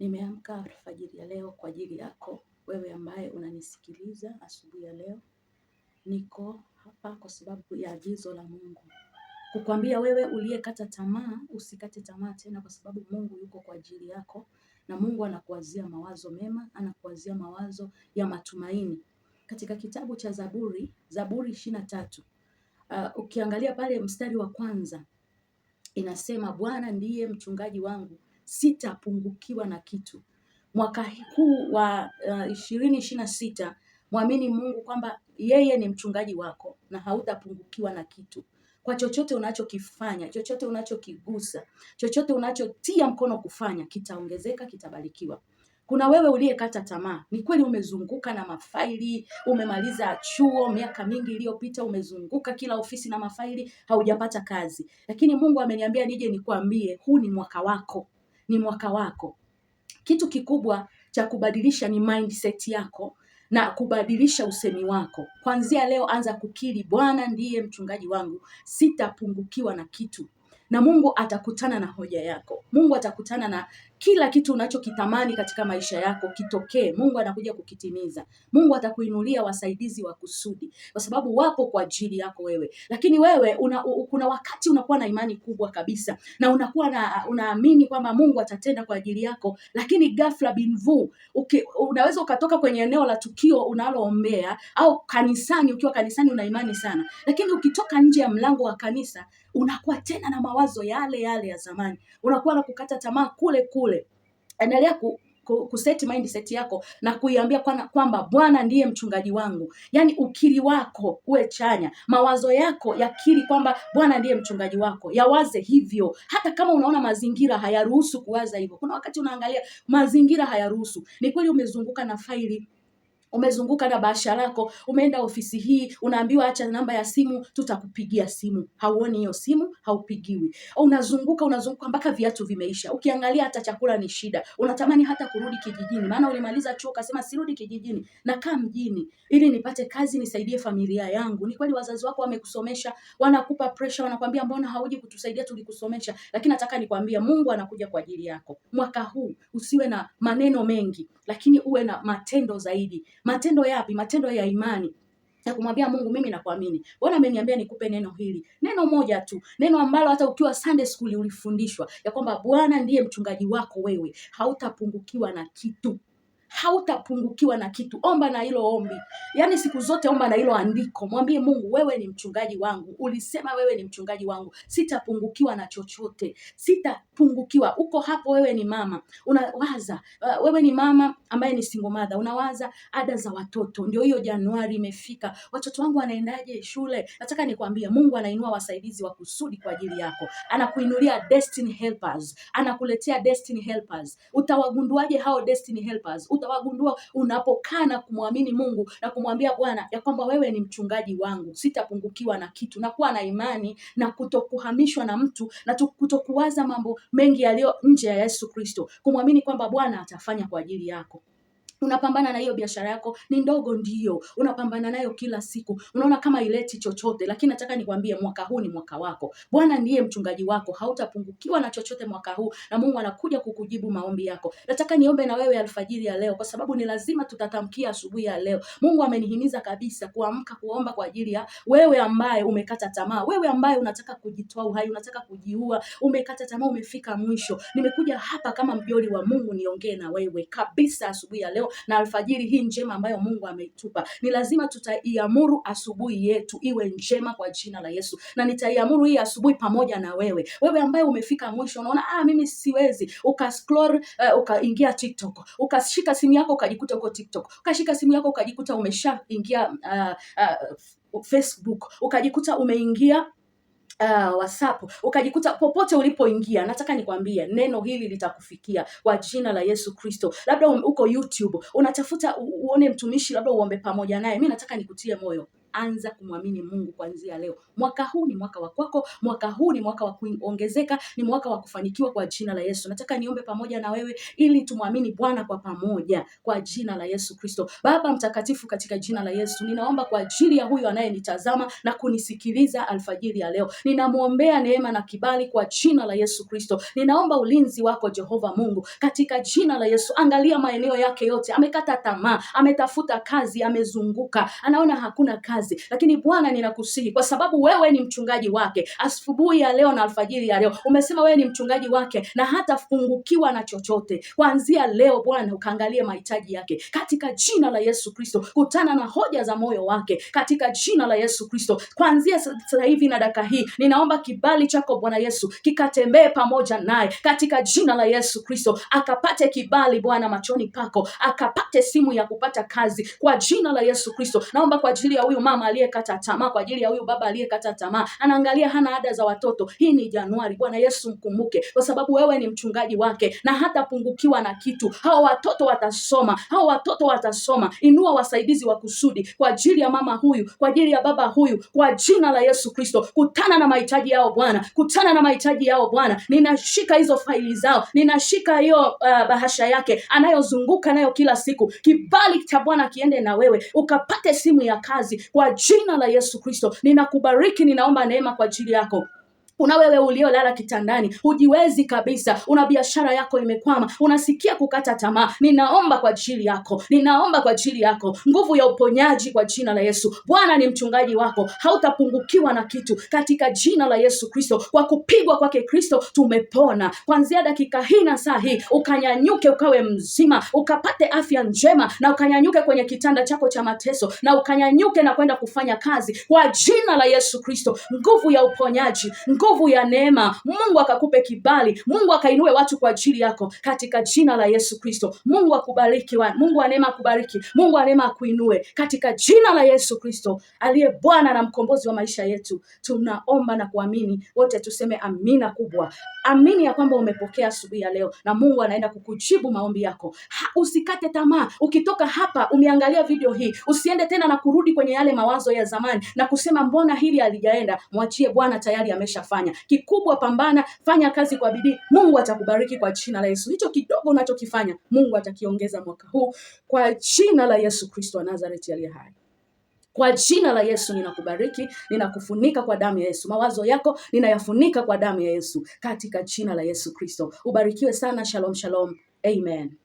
Nimeamka alfajiri ya leo kwa ajili yako wewe ambaye unanisikiliza asubuhi ya leo. Niko hapa kwa sababu ya agizo la Mungu, kukwambia wewe uliyekata tamaa usikate tamaa tena, kwa sababu Mungu yuko kwa ajili yako na Mungu anakuwazia mawazo mema, anakuwazia mawazo ya matumaini. Katika kitabu cha Zaburi 23, ukiangalia pale mstari wa kwanza inasema, Bwana ndiye mchungaji wangu, sitapungukiwa na kitu. Mwaka huu wa 2026 mwamini Mungu kwamba yeye ni mchungaji wako na hautapungukiwa na kitu. Kwa chochote unachokifanya, chochote unachokigusa, chochote unachotia mkono kufanya, kitaongezeka, kitabarikiwa. Kuna wewe uliyekata tamaa. Ni kweli umezunguka na mafaili, umemaliza chuo miaka mingi iliyopita, umezunguka kila ofisi na mafaili, haujapata kazi. Lakini Mungu ameniambia nije nikwambie, huu ni mwaka wako. Ni mwaka wako. Kitu kikubwa cha kubadilisha ni mindset yako na kubadilisha usemi wako. Kuanzia leo anza kukiri, Bwana ndiye mchungaji wangu, sitapungukiwa na kitu. Na Mungu atakutana na hoja yako. Mungu atakutana na kila kitu unachokitamani katika maisha yako kitokee. Mungu anakuja kukitimiza. Mungu atakuinulia wasaidizi wa kusudi, kwa sababu wapo kwa ajili yako wewe. Lakini wewe kuna wakati unakuwa na imani kubwa kabisa na unaamini kwamba Mungu atatenda kwa ajili yako, lakini ghafla binvu unaweza ukatoka kwenye eneo la tukio unaloombea au kanisani. Ukiwa kanisani una imani sana, lakini ukitoka nje ya mlango wa kanisa unakuwa tena na mawazo yale yale ya zamani, unakuwa na kukata tamaa kule kule. Endelea kuset mindset yako na kuiambia kwamba Bwana ndiye mchungaji wangu. Yani ukiri wako uwe chanya, mawazo yako yakiri kwamba Bwana ndiye mchungaji wako, yawaze hivyo. Hata kama unaona mazingira hayaruhusu kuwaza hivyo, kuna wakati unaangalia mazingira hayaruhusu. Ni kweli umezunguka na faili, umezunguka na bahasha lako, umeenda ofisi hii, unaambiwa acha namba ya simu, tutakupigia simu. Hauoni hiyo simu, haupigiwi. Unazunguka mpaka viatu vimeisha. Ukiangalia hata chakula ni shida. Unatamani hata kurudi kijijini, maana ulimaliza chuo ukasema sirudi kijijini, nakaa mjini ili nipate kazi nisaidie familia yangu. Ni kweli wazazi wako wamekusomesha, wanakupa pressure, wanakuambia mbona hauji kutusaidia, tulikusomesha. Lakini nataka nikwambia Mungu anakuja kwa ajili yako. Mwaka huu usiwe na maneno mengi, lakini uwe na matendo zaidi. Matendo yapi? Matendo ya imani, na kumwambia Mungu, mimi nakuamini. Bwana ameniambia nikupe neno hili, neno moja tu, neno ambalo hata ukiwa Sunday school ulifundishwa ya kwamba Bwana ndiye mchungaji wako, wewe hautapungukiwa na kitu. Hautapungukiwa na kitu. Omba na hilo ombi. Yaani siku zote omba na hilo andiko. Mwambie Mungu, wewe ni mchungaji wangu. Ulisema wewe ni mchungaji wangu. Sitapungukiwa na chochote. Sitapungukiwa. Uko hapo, wewe ni mama. Unawaza, wewe ni mama ambaye ni single mother. Unawaza ada za watoto. Ndio hiyo Januari imefika. Watoto wangu wanaendaje shule? Nataka nikwambie Mungu anainua wasaidizi wa kusudi kwa ajili yako. Anakuinulia destiny helpers. Anakuletea destiny helpers. Utawagunduaje hao destiny helpers? Utawagundua unapokaa na kumwamini Mungu na kumwambia Bwana ya kwamba wewe ni mchungaji wangu, sitapungukiwa na kitu, na kuwa na imani na kutokuhamishwa na mtu na kutokuwaza mambo mengi yaliyo nje ya Yesu Kristo, kumwamini kwamba Bwana atafanya kwa ajili yako. Unapambana na hiyo biashara yako, ni ndogo ndio, unapambana nayo kila siku, unaona kama ileti chochote, lakini nataka nikwambie mwaka huu ni mwaka wako. Bwana ndiye mchungaji wako, hautapungukiwa na chochote mwaka huu, na Mungu anakuja kukujibu maombi yako. Nataka niombe na wewe alfajiri ya leo, kwa sababu ni lazima tutatamkia asubuhi ya leo. Mungu amenihimiza kabisa kuamka kuomba kwa ajili ya wewe ambaye umekata tamaa, wewe ambaye unataka kujitoa uhai, unataka kujiua, umekata tamaa, umefika mwisho. Nimekuja hapa kama mjoli wa Mungu niongee na wewe kabisa asubuhi ya leo na alfajiri hii njema ambayo Mungu ameitupa. Ni lazima tutaiamuru asubuhi yetu iwe njema kwa jina la Yesu. Na nitaiamuru hii asubuhi pamoja na wewe. Wewe ambaye umefika mwisho, unaona mimi siwezi, ukascroll ukaingia TikTok, ukashika simu yako ukajikuta uko TikTok, ukashika simu yako ukajikuta umeshaingia Facebook, ukajikuta umeingia WhatsApp, ukajikuta popote ulipoingia. Nataka nikwambie neno hili litakufikia kwa jina la Yesu Kristo. Labda uko YouTube unatafuta uone mtumishi, labda uombe pamoja naye. Mimi nataka nikutie moyo, anza kumwamini Mungu kuanzia leo. Mwaka huu ni mwaka wa kwako, mwaka huu ni mwaka wa kuongezeka, ni mwaka wa kufanikiwa kwa jina la Yesu. Nataka niombe pamoja na wewe ili tumwamini Bwana kwa pamoja kwa jina la Yesu Kristo. Baba mtakatifu, katika jina la Yesu, ninaomba kwa ajili ya huyu anayenitazama na kunisikiliza alfajiri ya leo. Ninamuombea neema na kibali kwa jina la Yesu Kristo. Ninaomba ulinzi wako Jehova Mungu katika jina la Yesu. Angalia maeneo yake yote, amekata tamaa, ametafuta kazi, amezunguka, anaona hakuna kazi, lakini Bwana ninakusihi kwa sababu wewe ni mchungaji wake. Asubuhi ya leo na alfajiri ya leo umesema wewe ni mchungaji wake na hatapungukiwa na chochote. Kuanzia leo Bwana ukaangalie mahitaji yake katika jina la Yesu Kristo. Kutana na hoja za moyo wake katika jina la Yesu Kristo. Kuanzia sasa hivi na dakika hii ninaomba kibali chako Bwana Yesu kikatembee pamoja naye katika jina la Yesu Kristo. Akapate kibali Bwana machoni pako, akapate simu ya kupata kazi kwa jina la Yesu Kristo. Naomba kwa ajili ya huyu mama aliyekata tamaa, kwa ajili ya huyu baba aliyekata tamaa, anaangalia hana ada za watoto. Hii ni Januari, Bwana Yesu mkumbuke, kwa sababu wewe ni mchungaji wake na hatapungukiwa na kitu. Hao watoto watasoma, hao watoto watasoma. Inua wasaidizi wa kusudi kwa ajili ya mama huyu, kwa ajili ya baba huyu, kwa jina la Yesu Kristo. Kutana na mahitaji yao Bwana, kutana na mahitaji yao Bwana. Ninashika hizo faili zao, ninashika hiyo bahasha yake anayozunguka nayo kila siku. Kibali cha Bwana kiende na wewe, ukapate simu ya kazi kwa jina la Yesu Kristo. Ninakubariki, ninaomba neema kwa ajili yako. Una wewe uliolala kitandani, hujiwezi kabisa, una biashara yako imekwama, unasikia kukata tamaa, ninaomba kwa ajili yako, ninaomba kwa ajili yako nguvu ya uponyaji kwa jina la Yesu. Bwana ni mchungaji wako, hautapungukiwa na kitu katika jina la Yesu Kristo. Kwa kupigwa kwake Kristo tumepona. Kuanzia dakika hii na saa hii ukanyanyuke, ukawe mzima, ukapate afya njema, na ukanyanyuke kwenye kitanda chako cha mateso, na ukanyanyuke na kwenda kufanya kazi kwa jina la Yesu Kristo. Nguvu ya uponyaji, nguvu ya neema, Mungu akakupe kibali, Mungu akainue watu kwa ajili yako katika jina la Yesu Kristo. Mungu akubariki, Mungu wa neema akubariki, Mungu wa neema akuinue katika jina la Yesu Kristo aliye Bwana na mkombozi wa maisha yetu. Tunaomba na kuamini, wote tuseme amina kubwa. Amini ya kwamba umepokea asubuhi ya leo na Mungu anaenda kukujibu maombi yako. Usikate tamaa. Ukitoka hapa umeangalia video hii, usiende tena na kurudi kwenye yale mawazo ya zamani na kusema mbona hili halijaenda. Mwachie Bwana, tayari ameshafanya. Kikubwa pambana, fanya kazi kwa bidii, Mungu atakubariki kwa jina la Yesu. Hicho kidogo unachokifanya Mungu atakiongeza mwaka huu kwa jina la Yesu Kristo wa Nazareti aliye hai. Kwa jina la Yesu ninakubariki, ninakufunika kwa damu ya Yesu. Mawazo yako ninayafunika kwa damu ya Yesu katika jina la Yesu Kristo. Ubarikiwe sana. Shalom, shalom. Amen.